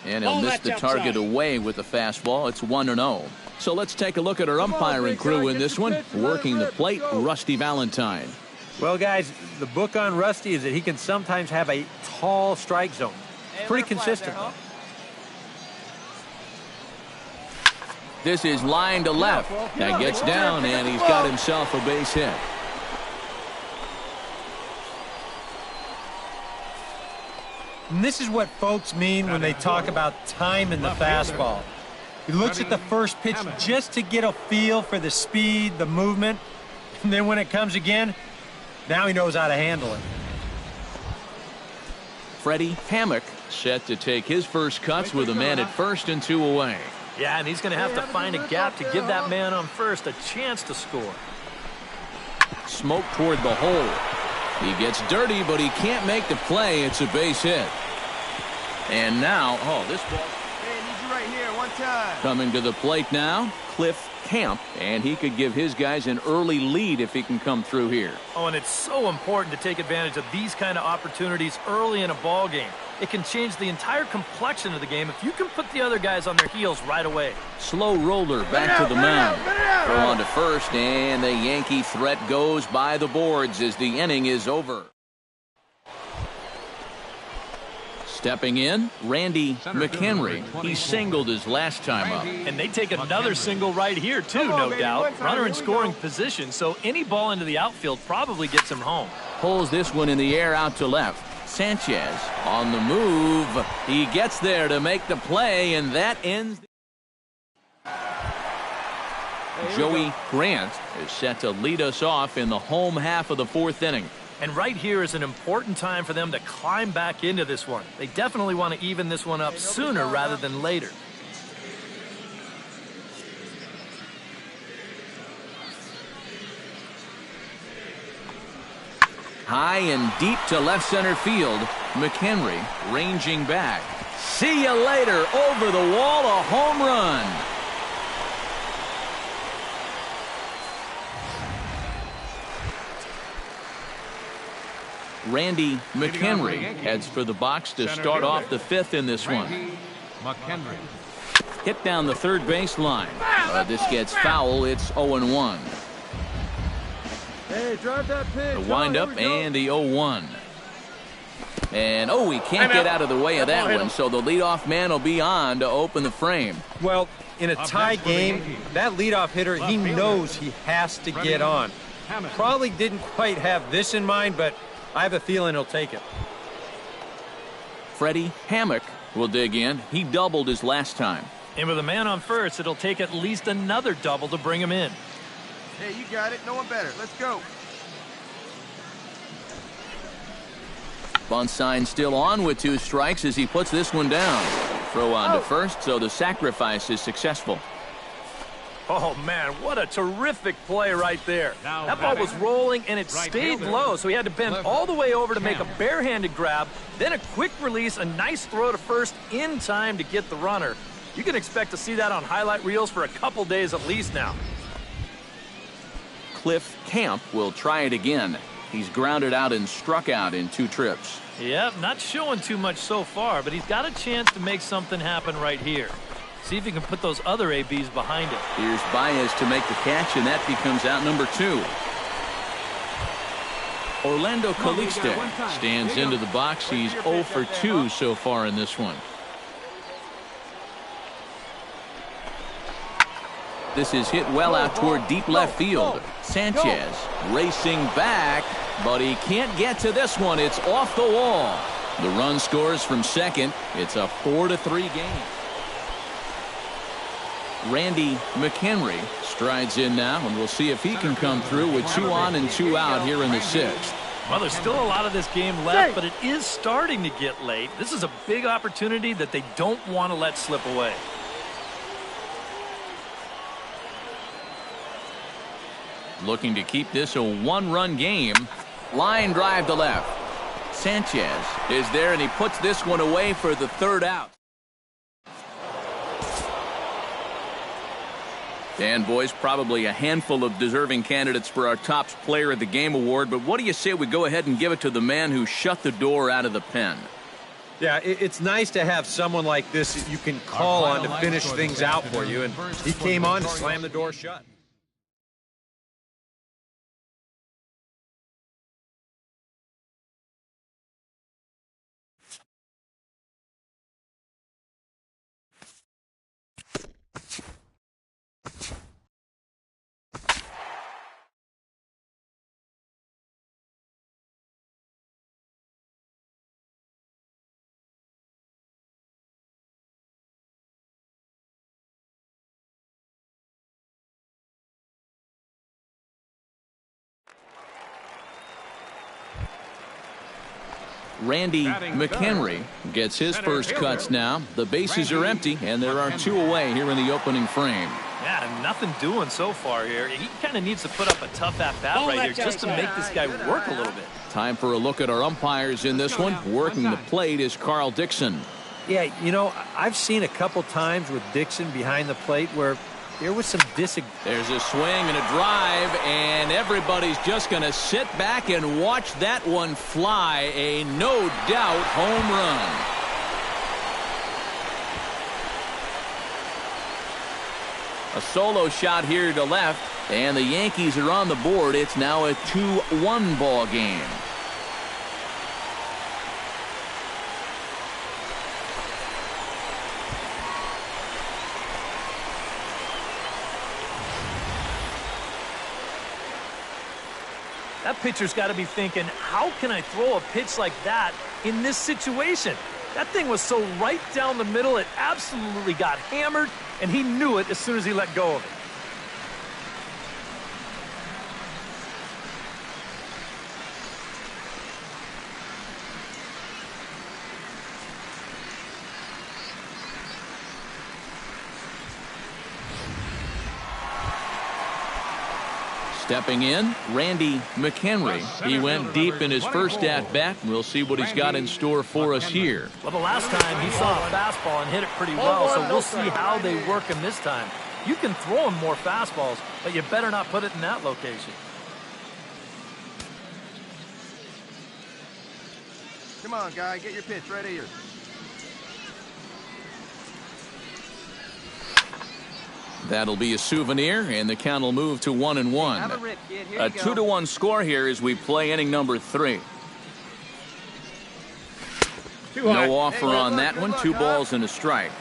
And he'll miss the target away with the fastball. It's 1-0. So let's take a look at our umpiring crew in this one. Working the plate, Rusty Valentine. Well, guys, the book on Rusty is that he can sometimes have a tall strike zone. Pretty consistent. This is line to left. That gets down, and he's got himself a base hit. And this is what folks mean when they talk about time in the fastball. He looks at the first pitch just to get a feel for the speed, the movement, and then when it comes again, now he knows how to handle it. Freddie Hammock set to take his first cuts with a man at first and 2 away. Yeah, and he's going to have to find a gap to give that man on first a chance to score. Smoke toward the hole. He gets dirty, but he can't make the play. It's a base hit. And now, this ball. Hey, I need you right here, one time. Coming to the plate now, Cliff Camp, and he could give his guys an early lead if he can come through here. Oh, and it's so important to take advantage of these kind of opportunities early in a ball game. It can change the entire complexion of the game if you can put the other guys on their heels right away. Slow roller back to the mound. Throw on to first, and the Yankee threat goes by the boards as the inning is over. Stepping in, Randy McHenry. He singled his last time up. And they take another single right here, too, no doubt. Runner in scoring position, so any ball into the outfield probably gets him home. Pulls this one in the air out to left. Sanchez on the move. He gets there to make the play, and that ends. Joey Grant is set to lead us off in the home half of the 4th inning. And right here is an important time for them to climb back into this one. They definitely want to even this one up sooner rather than later. High and deep to left center field. McHenry ranging back. See you later. Over the wall, a home run. Randy McHenry heads for the box to start off the 5th in this one. McHenry. Hit down the third baseline. This gets foul. It's 0-1. Hey, drive that pitch. The windup and the 0-1. And, he can't get out of the way of that one, so the leadoff man will be on to open the frame. Well, in a tie game, that leadoff hitter, he knows he has to get on. Probably didn't quite have this in mind, but I have a feeling he'll take it. Freddie Hammock will dig in. He doubled his last time. And with a man on first, it'll take at least another double to bring him in. Hey, you got it. No one better. Let's go. Bunt sign still on with 2 strikes as he puts this one down. Throw on to first, so the sacrifice is successful. Oh, man, what a terrific play right there. That ball was rolling, and it stayed low, so he had to bend all the way over to make a barehanded grab, then a quick release, a nice throw to first in time to get the runner. You can expect to see that on highlight reels for a couple days at least now. Cliff Camp will try it again. He's grounded out and struck out in 2 trips. Yep, not showing too much so far, but he's got a chance to make something happen right here. See if he can put those other ABs behind it. Here's Baez to make the catch, and that becomes out number 2. Orlando Calixte stands into the box. He's 0 for 2 so far in this one. This is hit well out toward deep left field. Sanchez racing back, but he can't get to this one. It's off the wall. The run scores from second. It's a 4-3 game. Randy McHenry strides in now, and we'll see if he can come through with 2 on and 2 out here in the 6th. Well, there's still a lot of this game left, but it is starting to get late. This is a big opportunity that they don't want to let slip away. Looking to keep this a 1-run game. Line drive to left. Sanchez is there, and he puts this one away for the 3rd out. And, boys, probably a handful of deserving candidates for our top player of the game award, but what do you say we go ahead and give it to the man who shut the door out of the pen? Yeah, it's nice to have someone like this that you can call on to finish things out for you, and he came on to slam the door shut. Randy McHenry gets his first cuts now. The bases are empty, and there are 2 away here in the opening frame. Yeah, nothing doing so far here. He kind of needs to put up a tough at-bat right here just to make this guy work a little bit. Time for a look at our umpires in this one. Working the plate is Carl Dixon. Yeah, you know, I've seen a couple times with Dixon behind the plate where there was some disagreement. There's a swing and a drive, and everybody's just going to sit back and watch that one fly. A no-doubt home run. A solo shot here to left, and the Yankees are on the board. It's now a 2-1 ball game. That pitcher's got to be thinking, how can I throw a pitch like that in this situation? That thing was so right down the middle, it absolutely got hammered, and he knew it as soon as he let go of it. Stepping in, Randy McHenry. He went deep in his first at-bat. We'll see what he's got in store for us here. Well, the last time he saw a fastball and hit it pretty well, so we'll see how they work him this time. You can throw him more fastballs, but you better not put it in that location. Come on, guy, get your pitch right here. That'll be a souvenir, and the count will move to 1-1. A 2-1 score here as we play inning number 3. No offer on that one. 2 balls and a strike.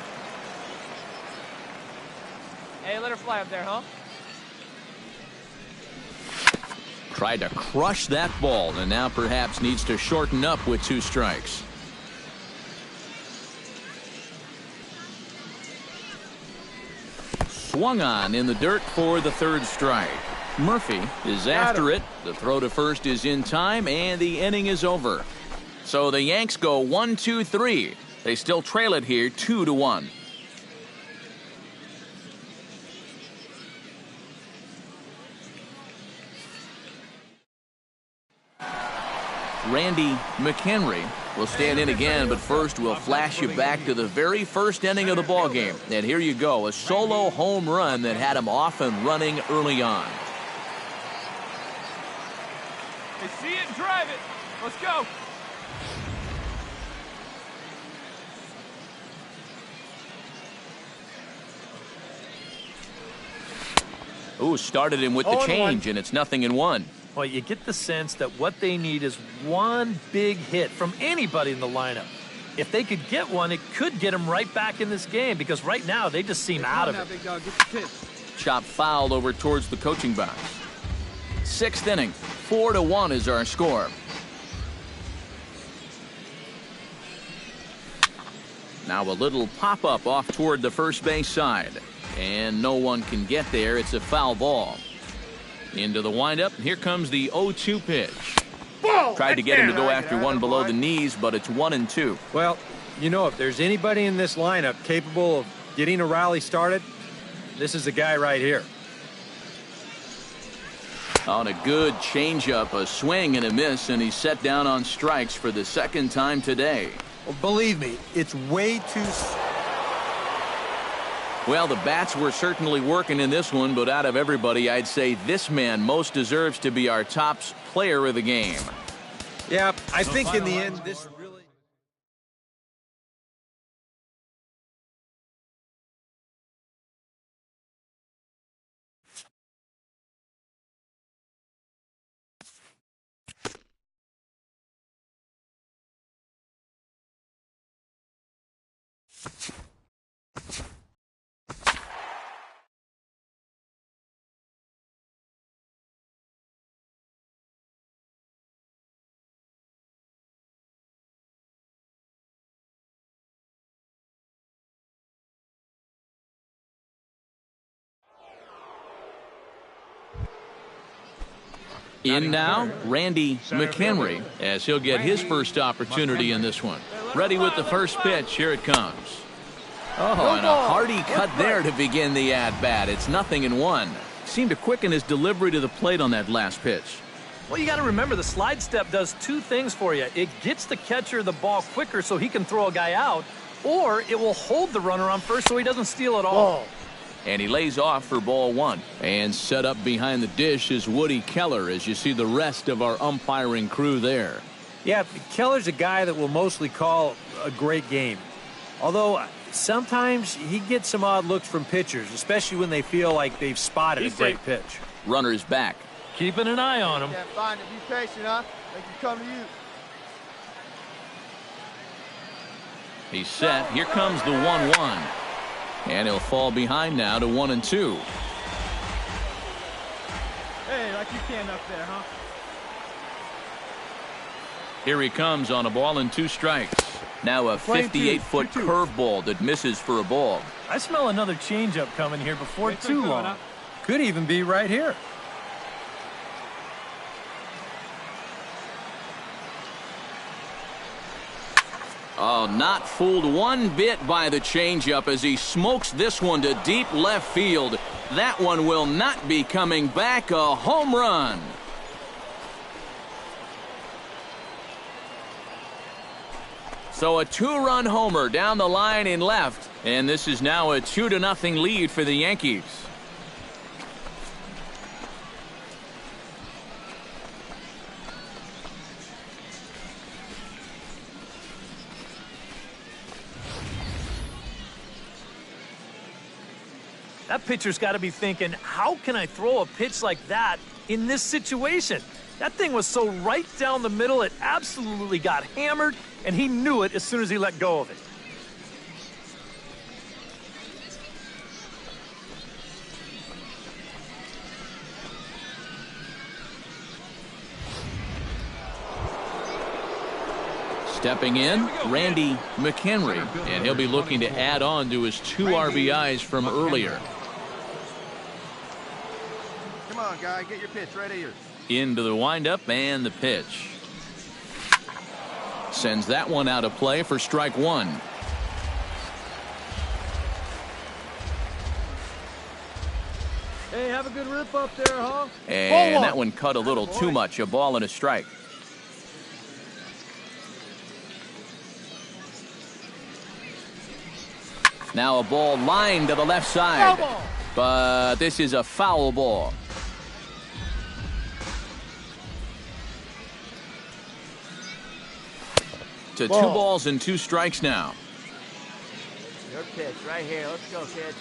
Hey, let her fly up there, huh? Tried to crush that ball, and now perhaps needs to shorten up with 2 strikes. Swung on in the dirt for the 3rd strike. Murphy is after it. The throw to first is in time, and the inning is over. So the Yanks go 1-2-3. They still trail it here 2-1. Randy McHenry will stand in again, but first we'll flash you back to the very first inning of the ball game. And here you go, a solo home run that had him off and running early on. Hey, see it and drive it. Let's go. Ooh, started him with the change, and it's 0-1. Well, you get the sense that what they need is one big hit from anybody in the lineup. If they could get one, it could get them right back in this game, because right now they just seem out of it. Big dog, get your pitch. Chop fouled over towards the coaching box. 6th inning, 4-1 is our score. Now a little pop-up off toward the first base side. And no one can get there. It's a foul ball. Into the windup. Here comes the 0-2 pitch. Tried to get him to go after one below the knees, but it's 1-2. Well, you know, if there's anybody in this lineup capable of getting a rally started, this is the guy right here. On a good changeup, a swing and a miss, and he's set down on strikes for the 2nd time today. Well, believe me, it's way too... Well, the bats were certainly working in this one, but out of everybody, I'd say this man most deserves to be our top player of the game. Yeah, I think in the end, this... In now, Randy McHenry, as he'll get his first opportunity in this one. Ready with the first pitch. Here it comes. Oh, and a hearty cut there to begin the at-bat. It's 0-1. Seemed to quicken his delivery to the plate on that last pitch. Well, you got to remember the slide step does two things for you. It gets the catcher the ball quicker so he can throw a guy out, or it will hold the runner on first so he doesn't steal it all. And he lays off for ball one. And set up behind the dish is Woody Keller as you see the rest of our umpiring crew there. Yeah, Keller's a guy that will mostly call a great game. Although sometimes he gets some odd looks from pitchers, especially when they feel like they've spotted a great pitch. Runner's back. Keeping an eye on him. Can't find it. Be patient, huh? They can come to you. He's set. Here comes the 1-1. And he'll fall behind now to 1-2. Hey, like you can up there, huh? Here he comes on a ball and 2 strikes. Now a 58-foot curveball that misses for a ball. I smell another changeup coming here before too long. Could even be right here. Oh, not fooled one bit by the changeup as he smokes this one to deep left field. That one will not be coming back. A home run. So a 2-run homer down the line in left. And this is now a 2-0 lead for the Yankees. That pitcher's got to be thinking, how can I throw a pitch like that in this situation? That thing was so right down the middle, it absolutely got hammered, and he knew it as soon as he let go of it. Stepping in, Randy McHenry, and he'll be looking to add on to his 2 RBIs from earlier. Come on, guy. Get your pitch right here. Into the windup and the pitch. Sends that one out of play for strike 1. Hey, have a good rip up there, huh? And that one cut a little too much. A ball and a strike. Now a ball lined to the left side. But this is a foul ball. To 2 balls and 2 strikes now. Your pitch right here. Let's go, kid.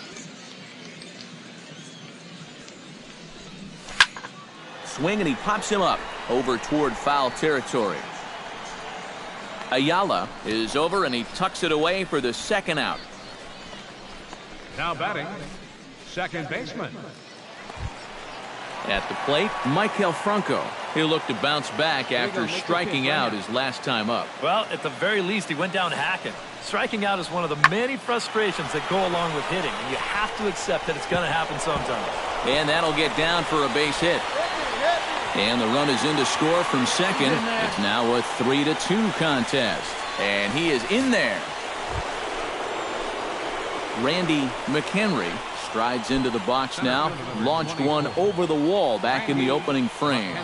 Swing and he pops him up over toward foul territory. Ayala is over and he tucks it away for the 2nd out. Now batting, second baseman. At the plate, Maikel Franco. He'll look to bounce back after striking out his last time up. Well, at the very least, he went down hacking. Striking out is one of the many frustrations that go along with hitting, and you have to accept that it's going to happen sometimes. And that'll get down for a base hit. And the run is in to score from second. It's now a 3-2 contest. And he is in there. Randy McHenry strides into the box now. Launched one over the wall back in the opening frame.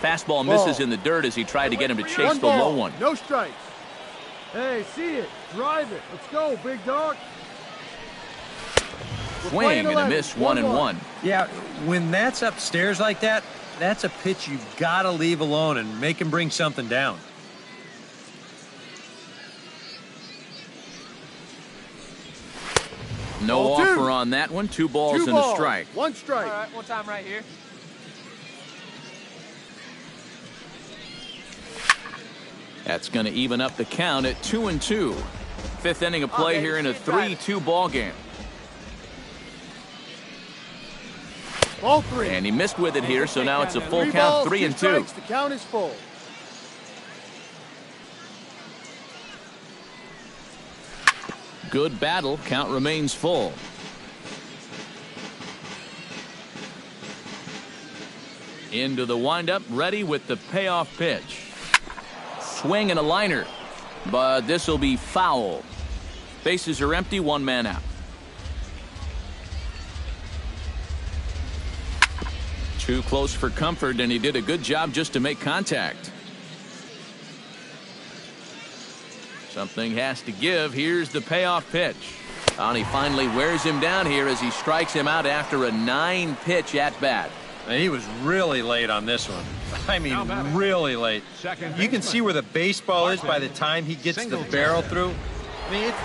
Fastball misses in the dirt as he tried to get him to chase the low one. No strikes. Hey, see it. Drive it. Let's go, big dog. Swing and a miss, 1-1. Yeah, when that's upstairs like that, that's a pitch you've got to leave alone and make him bring something down. No offer on that one. 2 balls and a strike. 1 strike. All right, one time right here. That's going to even up the count at 2-2. Fifth inning of play here in a 3-2 ball game. Ball 3. And he missed with it here, so now it's a full count, 3-2. The count is full. Good battle. Count remains full. Into the windup, ready with the payoff pitch. Swing and a liner, but this will be foul. Bases are empty, one man out. Too close for comfort, and he did a good job just to make contact. Something has to give. Here's the payoff pitch. And he finally wears him down here as he strikes him out after a 9-pitch at-bat. And he was really late on this one. I mean, really late. You can see where the baseball is by the time he gets the barrel through. I mean, it's...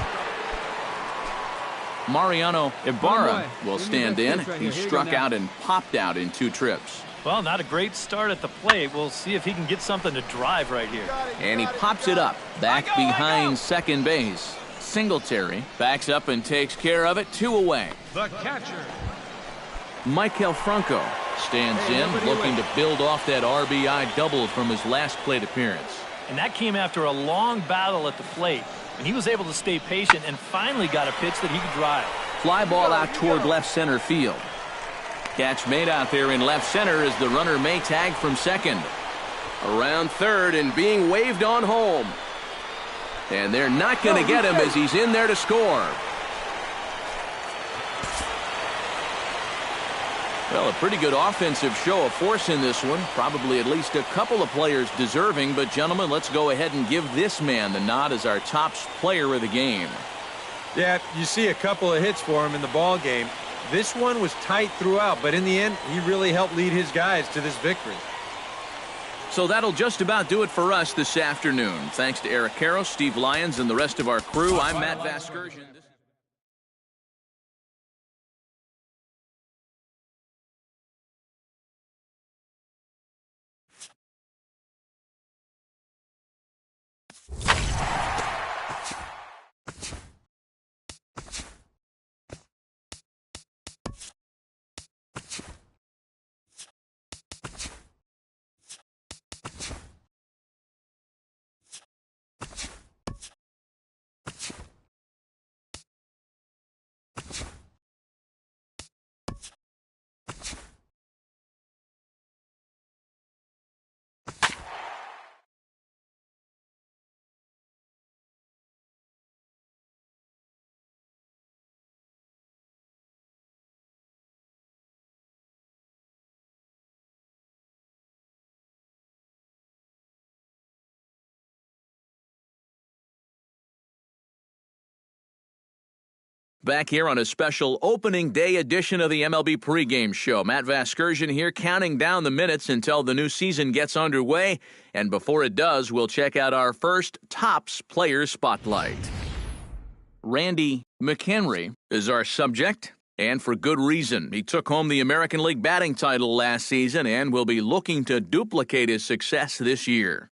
Mariano Ibarra will stand in. He struck out and popped out in 2 trips. Well, not a great start at the plate. We'll see if he can get something to drive right here. And he pops it up, back behind second base. Singletary backs up and takes care of it, 2 away. The catcher. Michael Franco stands in, looking to build off that RBI double from his last plate appearance. And that came after a long battle at the plate. And he was able to stay patient and finally got a pitch that he could drive. Fly ball out toward left center field. Catch made out there in left center as the runner may tag from second. Around third and being waved on home. And they're not going to get him as he's in there to score. Well, a pretty good offensive show of force in this one. Probably at least a couple of players deserving. But, gentlemen, let's go ahead and give this man the nod as our top player of the game. Yeah, you see a couple of hits for him in the ball game. This one was tight throughout, but in the end, he really helped lead his guys to this victory. So that'll just about do it for us this afternoon. Thanks to Eric Karros, Steve Lyons, and the rest of our crew. I'm Matt Vasgersian. Back here on a special opening day edition of the MLB pregame show. Matt Vasgersian here, counting down the minutes until the new season gets underway. And before it does, we'll check out our first Topps Player Spotlight. Randy McHenry is our subject, and for good reason. He took home the American League batting title last season and will be looking to duplicate his success this year.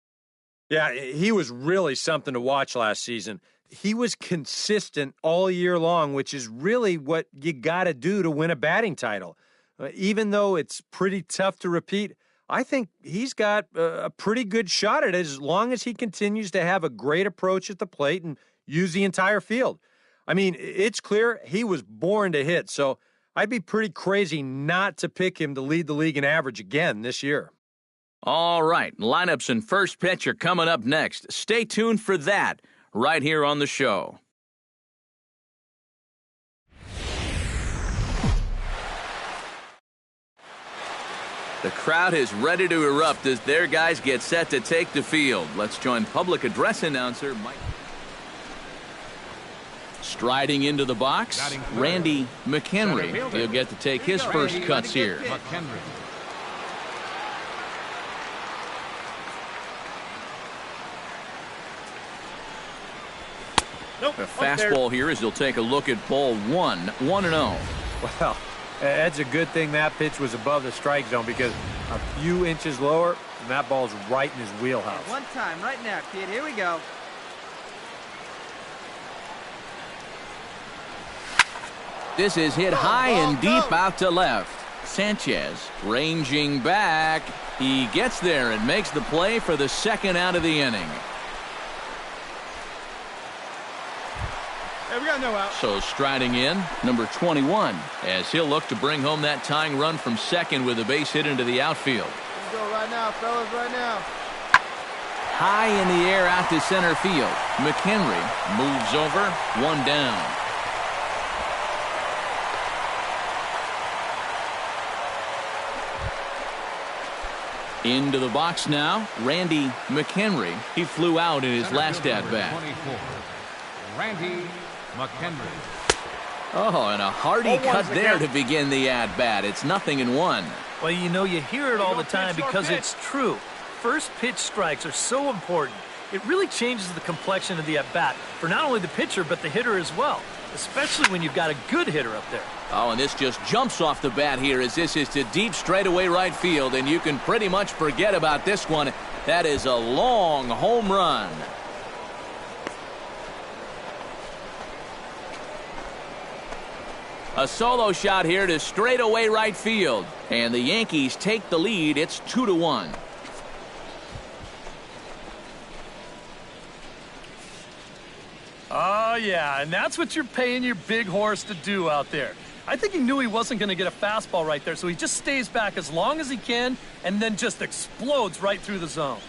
Yeah, he was really something to watch last season. He was consistent all year long, which is really what you got to do to win a batting title. Even though it's pretty tough to repeat, I think he's got a pretty good shot at it as long as he continues to have a great approach at the plate and use the entire field. I mean, it's clear he was born to hit, so I'd be pretty crazy not to pick him to lead the league in average again this year. All right, lineups and first pitch are coming up next. Stay tuned for that right here on the show. The crowd is ready to erupt as their guys get set to take the field. Let's join public address announcer Mike. Striding into the box, Randy McHenry. He'll get to take his first cuts here. Nope. A fastball here as he'll take a look at ball 1, 1-0. Well, That's a good thing that pitch was above the strike zone, because a few inches lower, and that ball's right in his wheelhouse. One time, right now, kid. Here we go. This is hit high and deep out to left. Sanchez ranging back. He gets there and makes the play for the second out of the inning. Hey, we got no out. So striding in, number 21, as he'll look to bring home that tying run from second with a base hit into the outfield. Let's go right now, fellas, right now. High in the air out to center field. McHenry moves over, one down. Into the box now, Randy McHenry. He flew out in his last at-bat. 24, Randy McHenry. Oh, and a hearty cut there to begin the at-bat. It's 0-1. Well, you know, you hear it all the time because it's true. First pitch strikes are so important. It really changes the complexion of the at-bat for not only the pitcher but the hitter as well, especially when you've got a good hitter up there. Oh, and this just jumps off the bat here as this is to deep straightaway right field, and you can pretty much forget about this one. That is a long home run. A solo shot here to straightaway right field, and the Yankees take the lead. It's 2-1. Oh, yeah, and that's what you're paying your big horse to do out there. I think he knew he wasn't going to get a fastball right there, so he just stays back as long as he can and then just explodes right through the zone.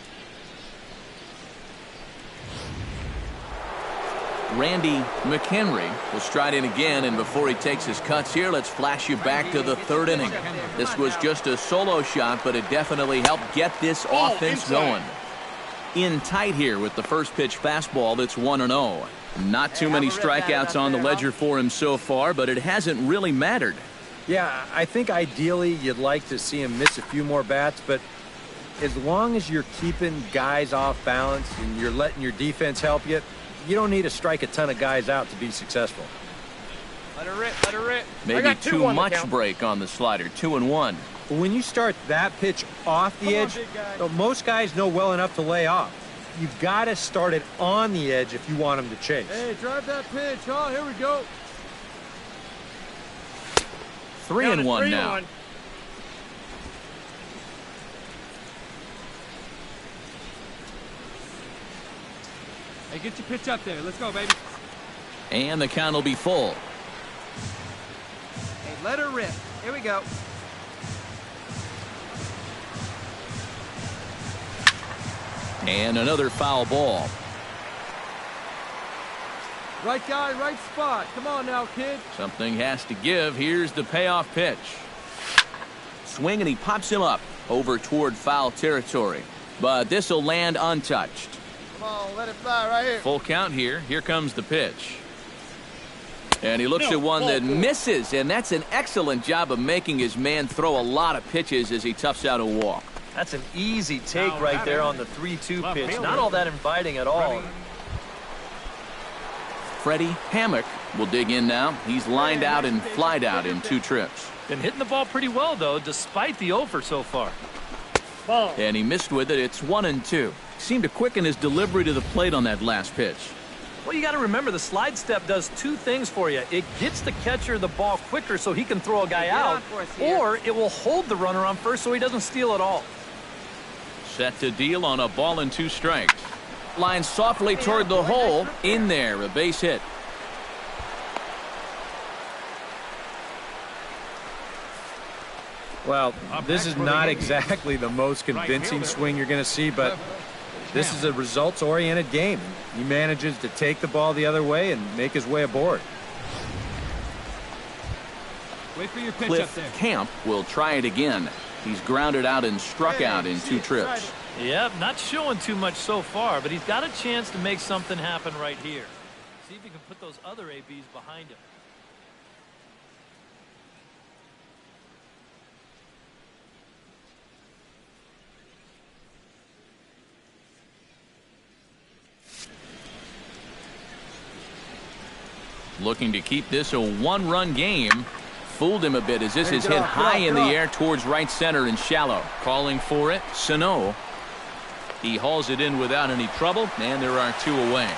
Randy McHenry will stride in again, and before he takes his cuts here, let's flash you back to the third inning. This was just a solo shot, but it definitely helped get this offense going. In tight here with the first pitch fastball that's 1-0. Not too many strikeouts on the ledger for him so far, but it hasn't really mattered. Yeah, I think ideally you'd like to see him miss a few more bats, but as long as you're keeping guys off balance and you're letting your defense help you, you don't need to strike a ton of guys out to be successful. Let her rip, let her rip. Maybe too much break on the slider, 2-1. When you start that pitch off the edge, most guys know well enough to lay off. You've got to start it on the edge if you want him to chase. Hey, drive that pitch, huh? Here we go. 3-1 now. Hey, get your pitch up there. Let's go, baby. And the count will be full. Hey, let her rip. Here we go. And another foul ball. Right guy, right spot. Come on now, kid. Something has to give. Here's the payoff pitch. Swing, and he pops him up over toward foul territory. But this will land untouched. Come on, let it fly right here. Full count here. Here comes the pitch. And he looks at one that misses, and that's an excellent job of making his man throw a lot of pitches as he toughs out a walk. That's an easy take right there on the 3-2 pitch. Not all that inviting at all. Freddie Hammock will dig in now. He's lined out and flied out in 2 trips. Been hitting the ball pretty well, though, despite the over so far. And he missed with it. It's 1-2. Seemed to quicken his delivery to the plate on that last pitch. Well, you got to remember the slide step does 2 things for you. It gets the catcher the ball quicker so he can throw a guy out, or it will hold the runner on first so he doesn't steal at all. Set to deal on a ball and 2 strikes. Line softly toward the hole. In there, a base hit. Well, this is not exactly the most convincing swing you're going to see, but this is a results-oriented game. He manages to take the ball the other way and make his way aboard. Wait for your pitch Cliff up there. Camp will try it again. He's grounded out and struck out in 2 trips. Yep, not showing too much so far, but he's got a chance to make something happen right here. See if he can put those other ABs behind him. Looking to keep this a 1-run game. fooled him a bit as this is hit high in the air towards right center and shallow. Calling for it, Sano. He hauls it in without any trouble, and there are 2 away.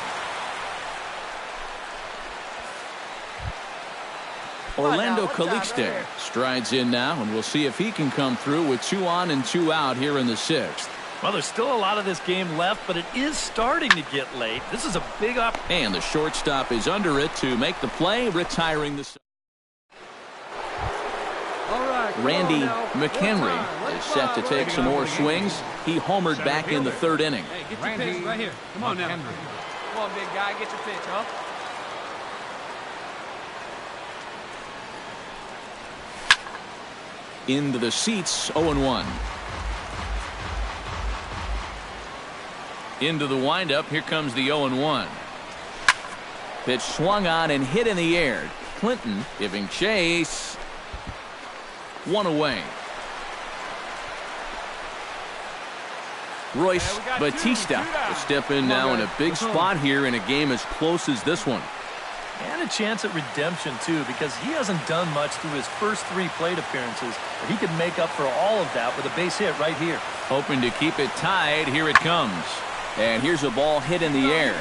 Orlando Calixte strides in now, and we'll see if he can come through with 2 on and 2 out here in the 6th. Well, there's still a lot of this game left, but it is starting to get late. This is a big opportunity. And the shortstop is under it to make the play, retiring the... All right, Randy McHenry is set to take some more swings. He homered back in the 3rd inning. Hey, get your pitch right here. Come on now. Come on, big guy, get your pitch, huh? Into the seats, 0-1. Into the windup, here comes the 0-1. Pitch swung on and hit in the air. Clinton giving chase. 1 away. Royce Batista will step in now in a big spot here in a game as close as this one. And a chance at redemption, too, because he hasn't done much through his first 3 plate appearances. But he could make up for all of that with a base hit right here. Hoping to keep it tied. Here it comes. And here's a ball hit in the air.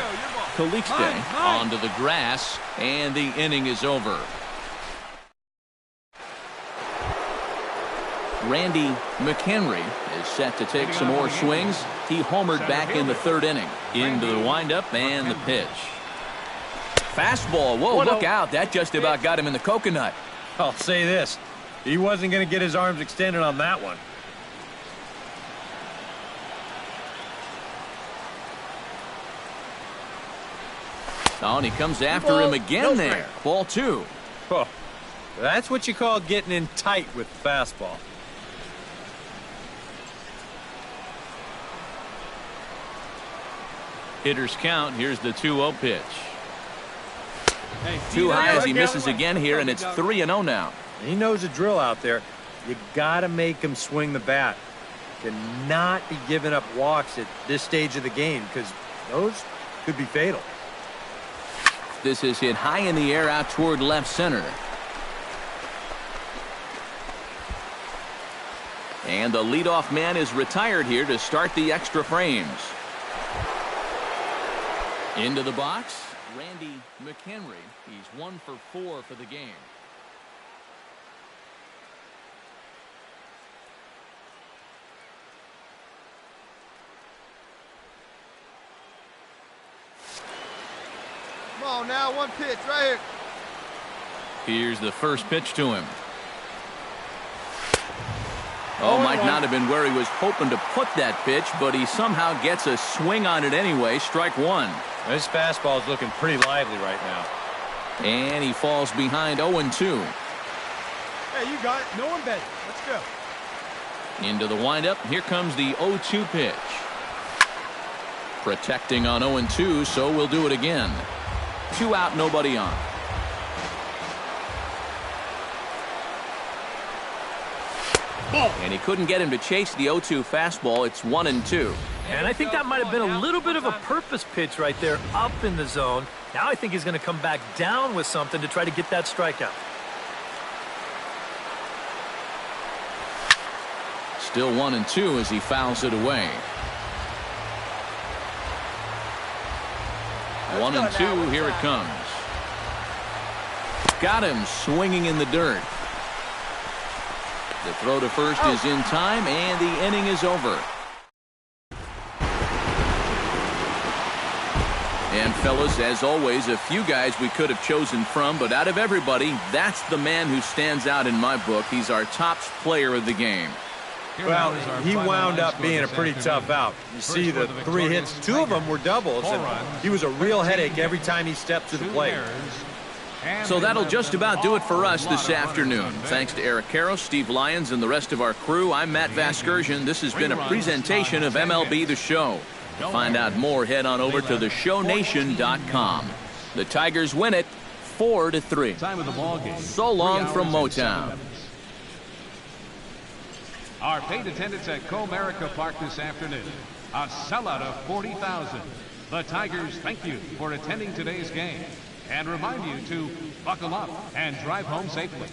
Calixte onto the grass, and the inning is over. Randy McHenry is set to take some more swings. He homered back in the 3rd inning. Into the windup and the pitch. Fastball. Whoa, look out. That just about got him in the coconut. I'll say this. He wasn't going to get his arms extended on that one. Oh, and he comes after him again there. Ball 2. Oh, that's what you call getting in tight with the fastball. Hitters count. Here's the 2-0 pitch. Too high as he misses again here, and it's 3-0 now. He knows the drill out there. You got to make him swing the bat. Cannot be giving up walks at this stage of the game because those could be fatal. This is hit high in the air out toward left center. And the leadoff man is retired here to start the extra frames. Into the box, Randy McHenry. He's 1 for 4 for the game. Come on now, 1 pitch right here. Here's the first pitch to him. Oh, might not have been where he was hoping to put that pitch, but he somehow gets a swing on it anyway. Strike 1. This fastball is looking pretty lively right now. And he falls behind 0-2. Hey, you got it. No one bet. Let's go. Into the windup. Here comes the 0-2 pitch. Protecting on 0-2, so we'll do it again. 2 out, nobody on. And he couldn't get him to chase the 0-2 fastball. It's 1-2. And I think that might have been a little bit of a purpose pitch right there up in the zone. Now I think he's going to come back down with something to try to get that strikeout. Still 1-2 as he fouls it away. 1-2, here it comes. Got him swinging in the dirt. The throw to first is in time, and the inning is over. And fellas, as always, a few guys we could have chosen from, but out of everybody, that's the man who stands out in my book. He's our top player of the game. Well, he wound up being a pretty tough out. You see the 3 hits, 2 of them were doubles, and he was a real headache every time he stepped to the plate. So that'll just about do it for us this afternoon. Thanks to Eric Caro, Steve Lyons, and the rest of our crew. I'm Matt Vasgersian. This has been a presentation of MLB The Show. To find out more, head on over to theshownation.com. The Tigers win it 4-3. Time of the ball game. So long from Motown. Our paid attendance at Comerica Park this afternoon. A sellout of 40,000. The Tigers thank you for attending today's game and remind you to buckle up and drive home safely.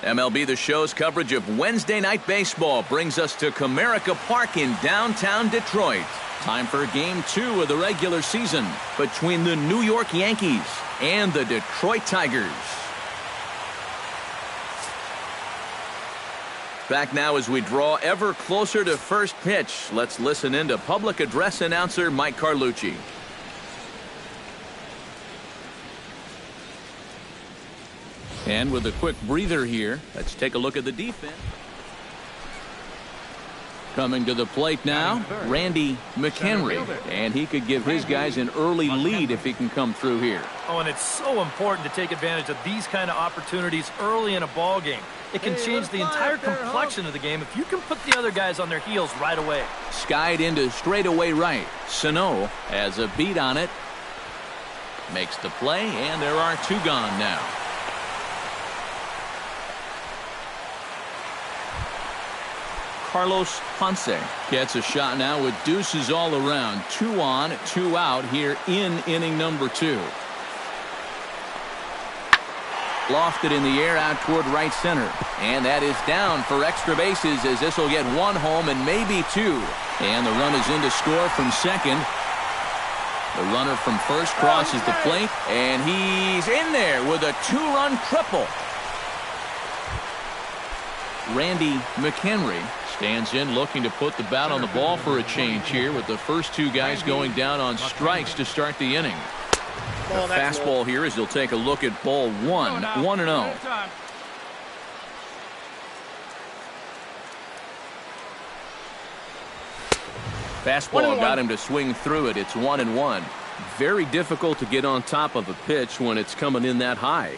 MLB The Show's coverage of Wednesday Night Baseball brings us to Comerica Park in downtown Detroit. Time for Game 2 of the regular season between the New York Yankees and the Detroit Tigers. Back now as we draw ever closer to first pitch. Let's listen in to public address announcer Mike Carlucci. And with a quick breather here, let's take a look at the defense. Coming to the plate now, Randy McHenry. And he could give his guys an early lead if he can come through here. Oh, and it's so important to take advantage of these kind of opportunities early in a ball game. It can change the entire complexion of the game if you can put the other guys on their heels right away. Skied into straightaway right. Sano has a beat on it. Makes the play, and there are two gone now. Carlos Ponce gets a shot now with deuces all around. 2 on, 2 out here in inning number 2. Lofted in the air out toward right center. And that is down for extra bases as this will get 1 home and maybe 2. And the run is in to score from second. The runner from first crosses the plate, and he's in there with a 2-run triple. Randy McHenry stands in looking to put the bat on the ball for a change here with the first 2 guys going down on strikes to start the inning. The fastball here as he'll take a look at ball 1, 1-0. Fastball got him to swing through it. It's 1-1. Very difficult to get on top of a pitch when it's coming in that high.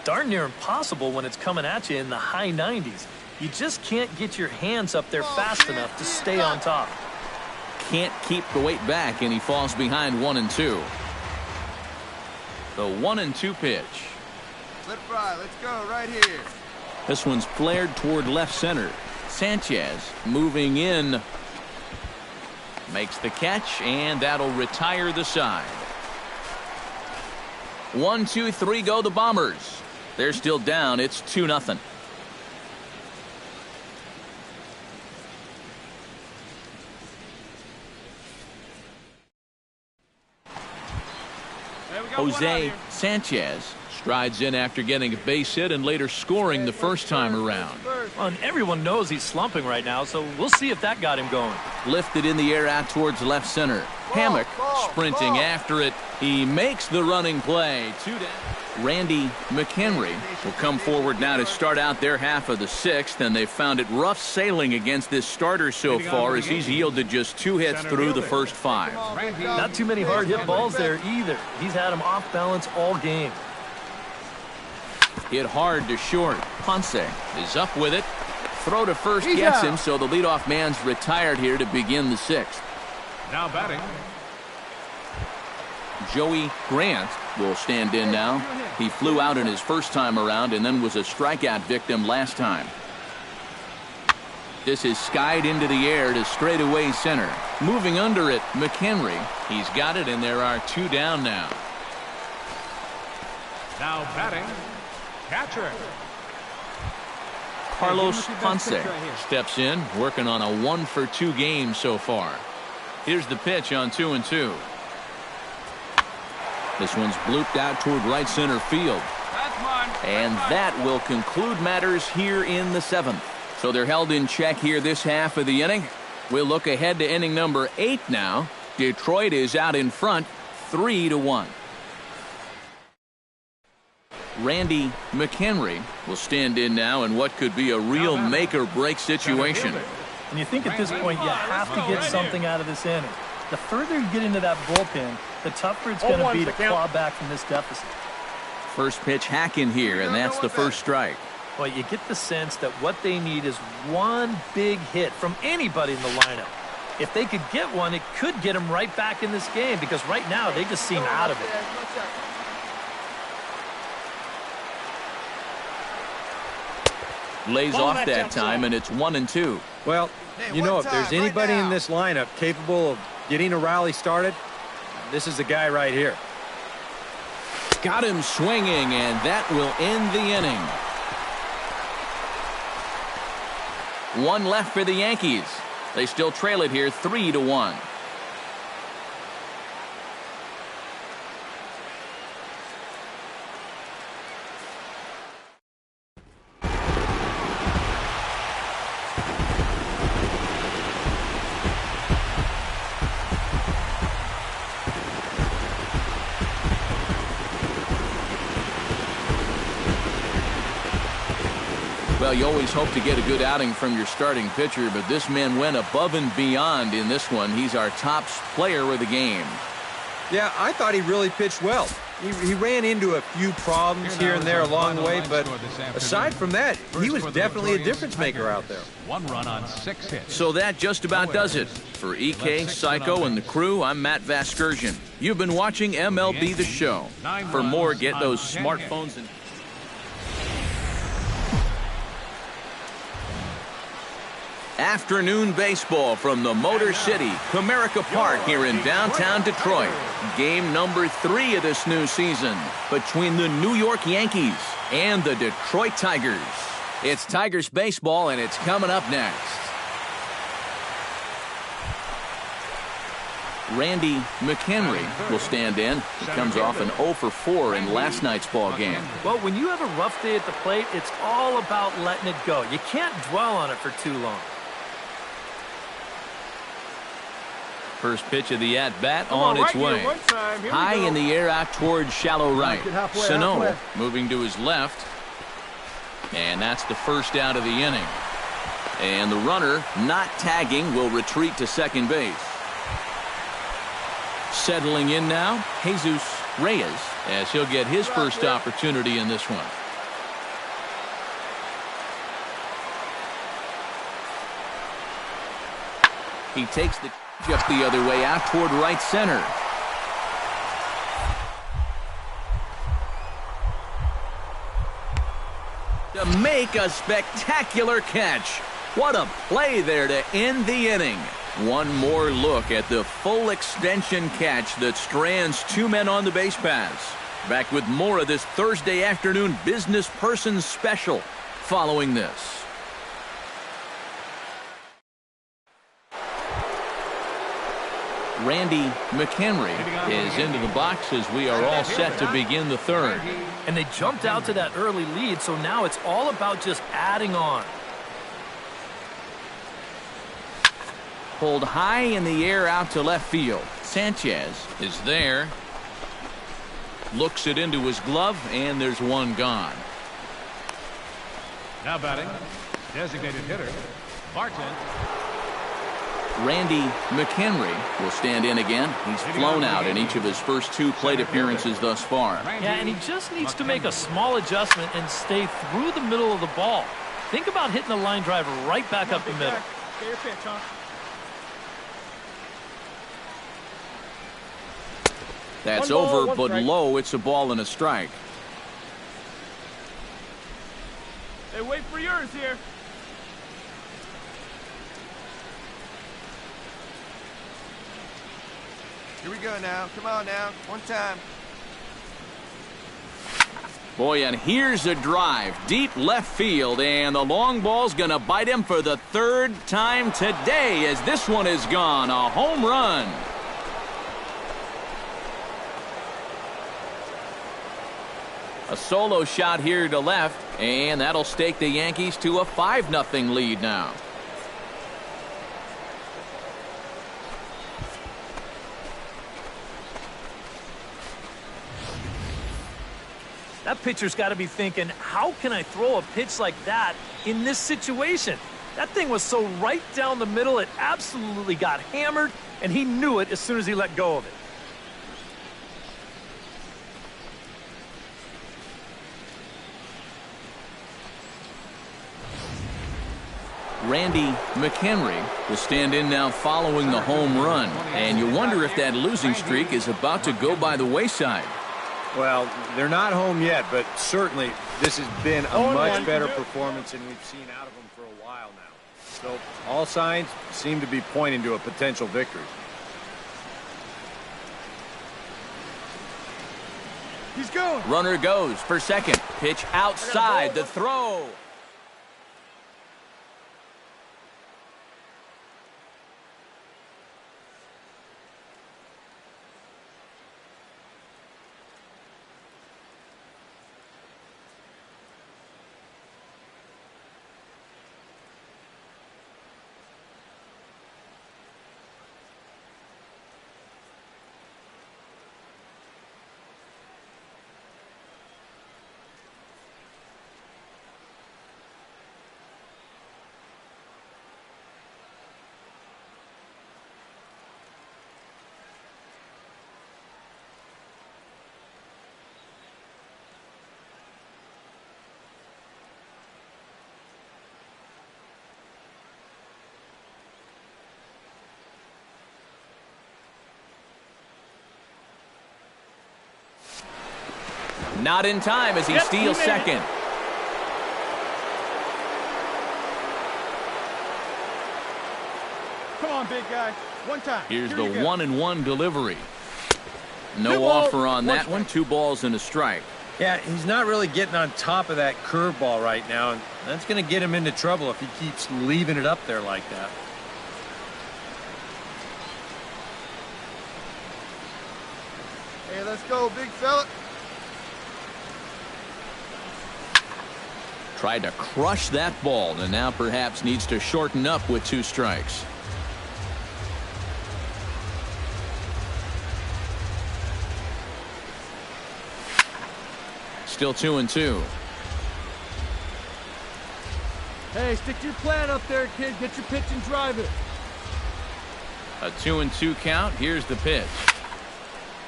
Darn near impossible when it's coming at you in the high 90s. You just can't get your hands up there fast enough to stay on top. Can't keep the weight back, and he falls behind 1-2. The 1-2 pitch. Flip fly, let's go right here. This one's flared toward left center. Sanchez moving in. Makes the catch, and that'll retire the side. 1, 2, 3 go the Bombers. They're still down. It's 2-0. Jose Sanchez strides in after getting a base hit and later scoring the first time around. Well, and everyone knows he's slumping right now, so we'll see if that got him going. Lifted in the air out towards left center. Hammock sprinting after it. He makes the running play. 2 down. Randy McHenry will come forward now to start out their half of the 6th, and they've found it rough sailing against this starter so far as he's yielded just 2 hits through the first 5. Not too many hard hit balls there either. He's had him off balance all game. Hit hard to short. Ponce is up with it. Throw to first gets him, so the leadoff man's retired here to begin the 6th. Now batting, Joey Grant will stand in now. He flew out in his first time around and then was a strikeout victim last time. This is skied into the air to straightaway center. Moving under it, McHenry. He's got it, and there are 2 down now. now batting, catcher. Carlos Ponce steps in, working on a 1-for-2 game so far. Here's the pitch on 2-2. This one's blooped out toward right center field. And that will conclude matters here in the 7th. So they're held in check here this half of the inning. We'll look ahead to inning number 8 now. Detroit is out in front, 3-1. Randy McHenry will stand in now in what could be a real make-or-break situation. And you think at this point you have to get something out of this inning. The further you get into that bullpen, the tougher it's going to be to claw back from this deficit. First pitch hack in here, and that's the first strike. Well, you get the sense that what they need is one big hit from anybody in the lineup. If they could get one, it could get them right back in this game, because right now they just seem out of it. Lays off that time, and it's 1-2. Well, you know, if there's anybody in this lineup capable of getting a rally started, this is the guy right here. Got him swinging, and that will end the inning. One left for the Yankees. They still trail it here 3-1. Well, you always hope to get a good outing from your starting pitcher, but this man went above and beyond in this one. He's our top player of the game. Yeah, I thought he really pitched well. He ran into a few problems here and there along the way, but aside from that, he was definitely a difference maker out there. 1 run on 6 hits. So that just about does it. For EK, Psycho, and the crew, I'm Matt Vasgersian. You've been watching MLB The Show. For more, get those smartphones and... Afternoon baseball from the Motor City, Comerica Park here in downtown Detroit. Game number 3 of this new season between the New York Yankees and the Detroit Tigers. It's Tigers baseball, and it's coming up next. Randy McHenry will stand in. He comes off an 0 for 4 in last night's ball game. Well, when you have a rough day at the plate, it's all about letting it go. You can't dwell on it for too long. First pitch of the at-bat on its way. High in the air out towards shallow right. Sano moving to his left. And that's the first out of the inning. And the runner, not tagging, will retreat to second base. Settling in now, Jesus Reyes, as he'll get his first opportunity in this one. He takes the up the other way out toward right center. To make a spectacular catch. What a play there to end the inning. One more look at the full extension catch that strands 2 men on the base paths. Back with more of this Thursday afternoon business person special following this. Randy McHenry is into the box as we are all set to begin the third. And they jumped out to that early lead, so now it's all about just adding on. Pulled high in the air out to left field. Sanchez is there. Looks it into his glove, and there's one gone. Now batting, designated hitter, Barton. Randy McHenry will stand in again. He's flown out in each of his first 2 plate appearances thus far. Yeah, and he just needs to make a small adjustment and stay through the middle of the ball. Think about hitting the line drive right back up the middle. That's over, but low. It's a ball and a strike. Hey, wait for yours here. Here we go now. Come on now. One time. Boy, and here's a drive. Deep left field, and the long ball's going to bite him for the 3rd time today as this one is gone. A home run. A solo shot here to left, and that'll stake the Yankees to a 5-0 lead now. That pitcher's got to be thinking, how can I throw a pitch like that in this situation? That thing was so right down the middle, it absolutely got hammered, and he knew it as soon as he let go of it. Randy McHenry will stand in now following the home run. And you wonder if that losing streak is about to go by the wayside. Well, they're not home yet, but certainly this has been a much better performance than we've seen out of them for a while now. So all signs seem to be pointing to a potential victory. He's going. Runner goes for second. Pitch outside. The throw. Not in time as he steals second. Come on, big guy. One time. Here's Here the you go. 1-1 delivery. No offer on that one. 2 balls and a strike. Yeah, he's not really getting on top of that curveball right now, and that's going to get him into trouble if he keeps leaving it up there like that. Hey, let's go, big fella. Tried to crush that ball, and now perhaps needs to shorten up with 2 strikes. Still 2-2. Hey, stick to your plan up there, kid. Get your pitch and drive it. A 2-2 count. Here's the pitch.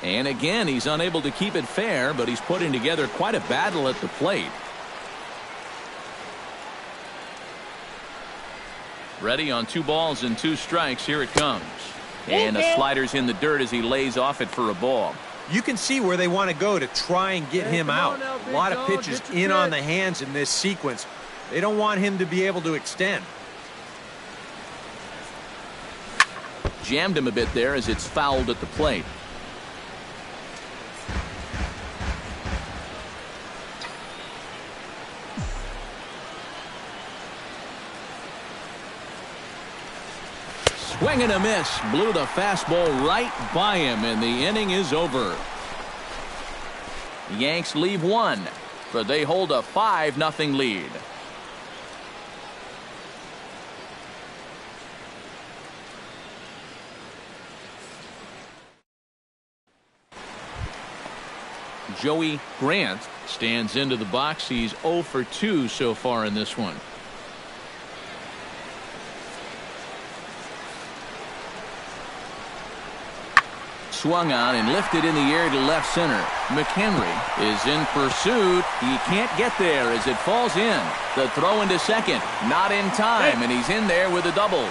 And again, he's unable to keep it fair, but he's putting together quite a battle at the plate. Ready on 2 balls and 2 strikes. Here it comes. And the slider's in the dirt as he lays off it for a ball. You can see where they want to go to try and get him out. A lot of pitches in on the hands in this sequence. They don't want him to be able to extend. Jammed him a bit there as it's fouled at the plate. Swing and a miss. Blew the fastball right by him, and the inning is over. The Yanks leave 1, but they hold a 5-0 lead. Joey Grant stands into the box. He's 0 for 2 so far in this one. Swung on and lifted in the air to left center. McHenry is in pursuit. He can't get there as it falls in. The throw into second. Not in time, and he's in there with a double.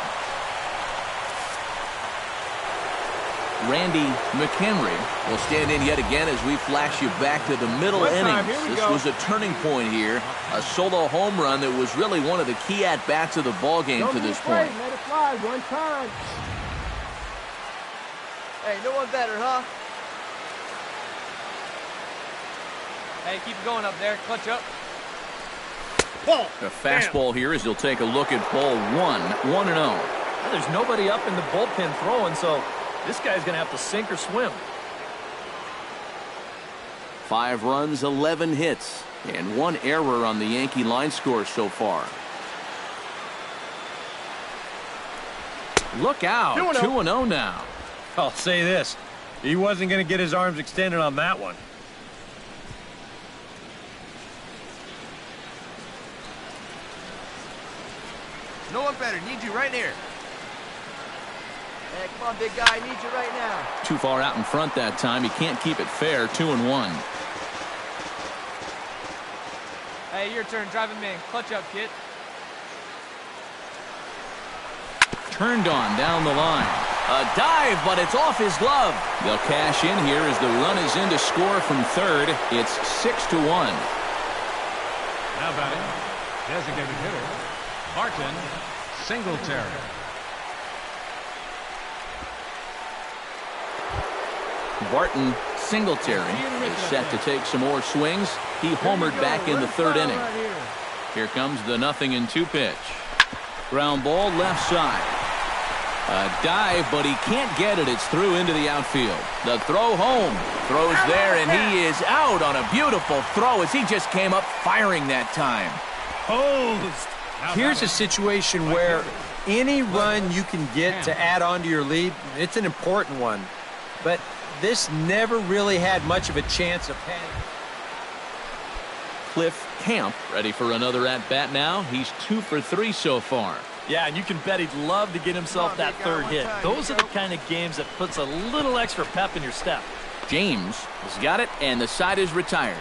Randy McHenry will stand in yet again as we flash you back to the middle innings. This was a turning point here. A solo home run that was really one of the key at-bats of the ballgame to this point. Let it fly one time. Hey, no one better, huh? Hey, keep it going up there. Clutch up. A fastball here as he'll take a look at ball 1, 1-0. Well, there's nobody up in the bullpen throwing, so this guy's going to have to sink or swim. 5 runs, 11 hits, and 1 error on the Yankee line score so far. Look out, 2-0 now. I'll say this. He wasn't going to get his arms extended on that one. No one better. Need you right here. Hey, come on, big guy. I need you right now. Too far out in front that time. He can't keep it fair. 2-1. Hey, your turn. Drive him in. Clutch up, kid. Turned on down the line. A dive, but it's off his glove. They'll cash in here as the run is in to score from third. It's 6-1. Now batting, designated hitter, Barton Singletary. Barton Singletary is set to take some more swings. He homered back in the 3rd inning. Here comes the 0-2 pitch. Ground ball left side. A dive, but he can't get it. It's through into the outfield. The throw home. Throws there, and he is out on a beautiful throw as he just came up firing that time. Here's a situation where any run you can get to add on to your lead, it's an important one. But this never really had much of a chance of panning. Cliff Camp ready for another at-bat now. He's 2 for 3 so far. Yeah, and you can bet he'd love to get himself that 3rd hit. Those are the kind of games that puts a little extra pep in your step. James has got it, and the side is retired.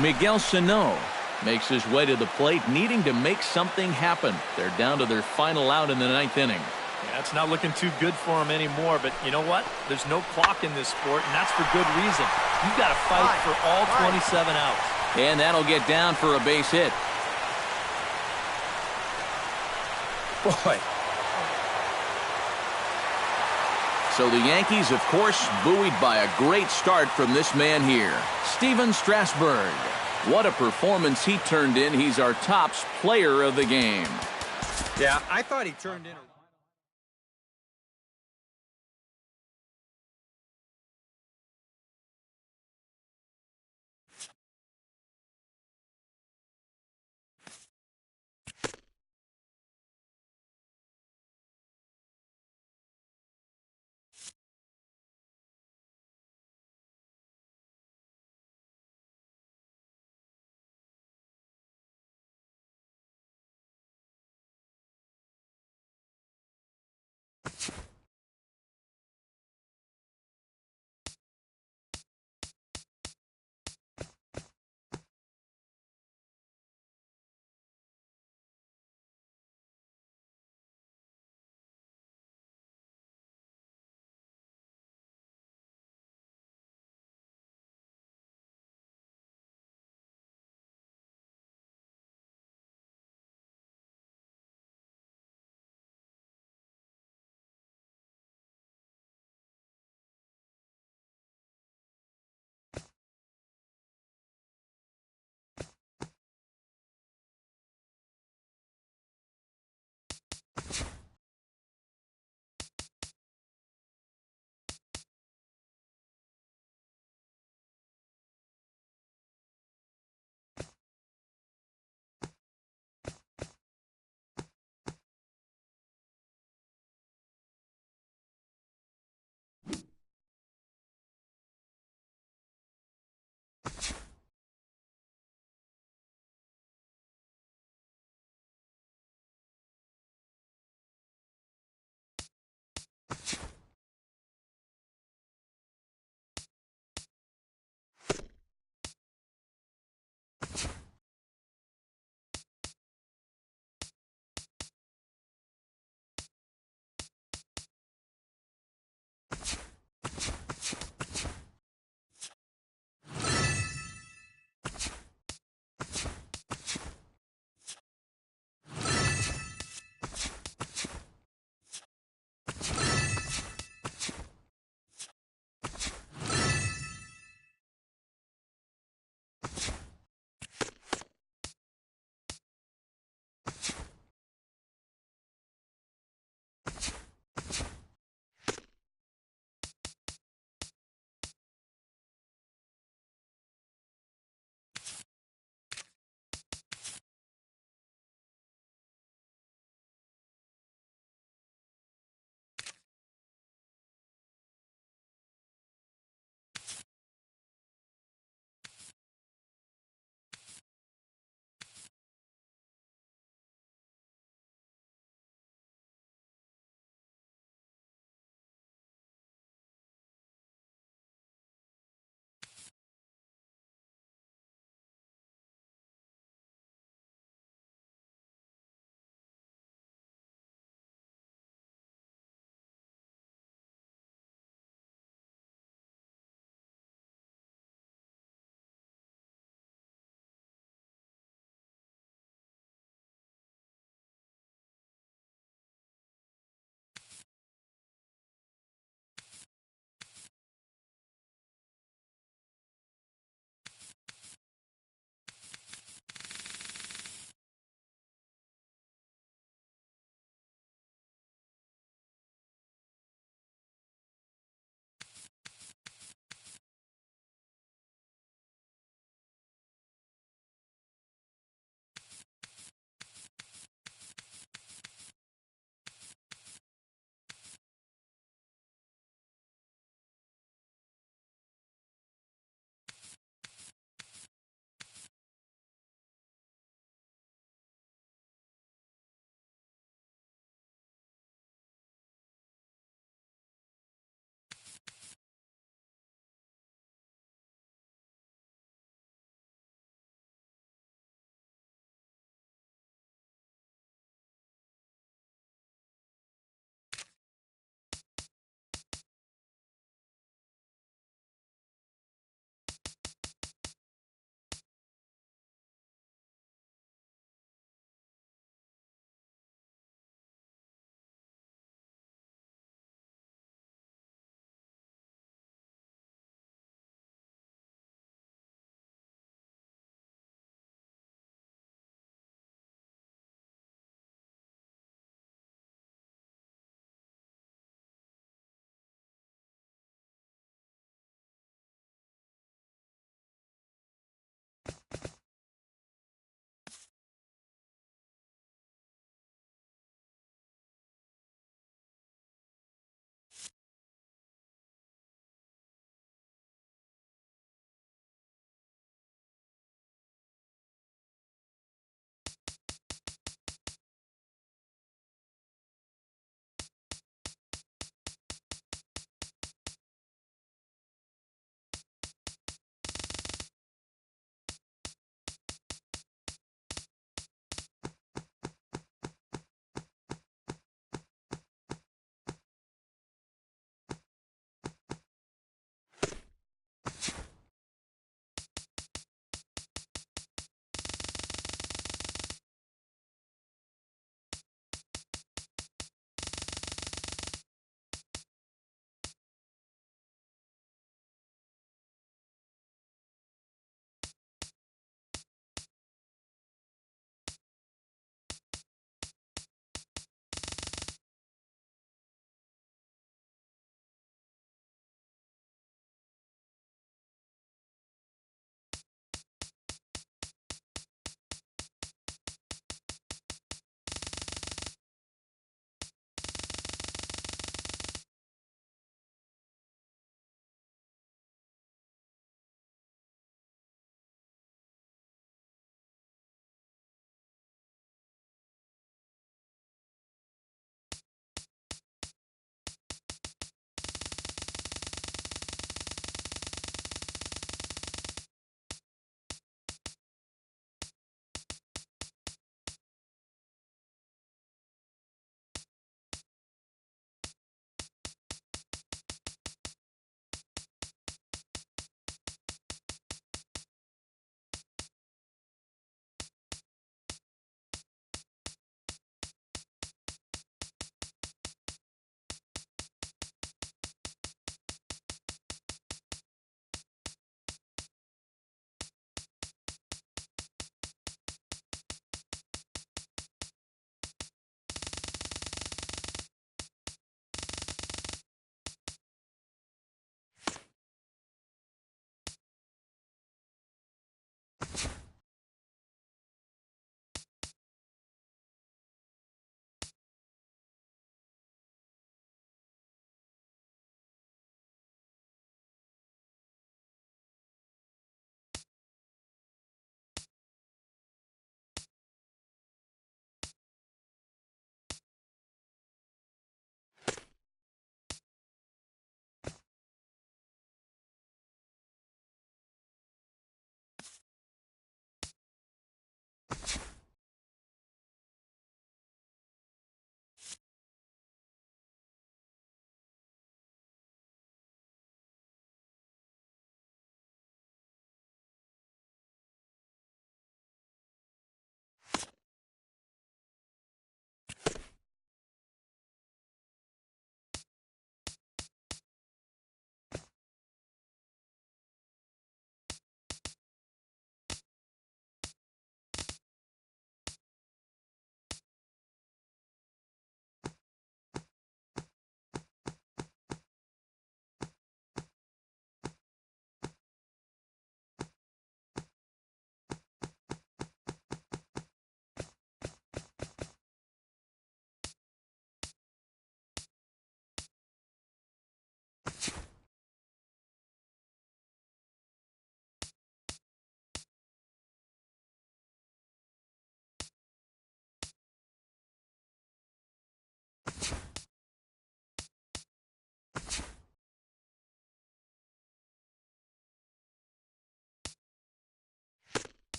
Miguel Sano makes his way to the plate, needing to make something happen. They're down to their final out in the 9th inning. Yeah, That's not looking too good for him anymore, but you know what? There's no clock in this sport, and that's for good reason. You've got to fight for all 27 outs. And that'll get down for a base hit. Boy. So the Yankees, of course, buoyed by a great start from this man here, Steven Strasburg. What a performance he turned in. He's our tops player of the game. Yeah, I thought he turned in a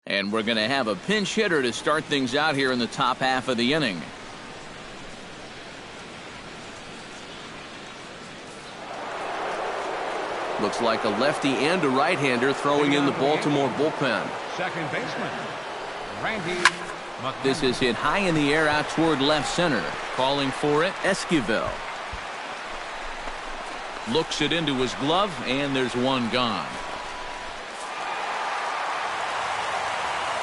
And we're going to have a pinch hitter to start things out here in the top half of the inning. Looks like a lefty and a right-hander throwing in the Baltimore bullpen. Second baseman, Randy. This is hit high in the air out toward left center. Calling for it, Esquivel. Looks it into his glove, and there's one gone.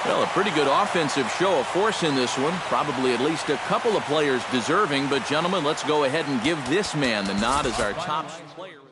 Well, a pretty good offensive show of force in this one. Probably at least a couple of players deserving. But, gentlemen, let's go ahead and give this man the nod as our top player.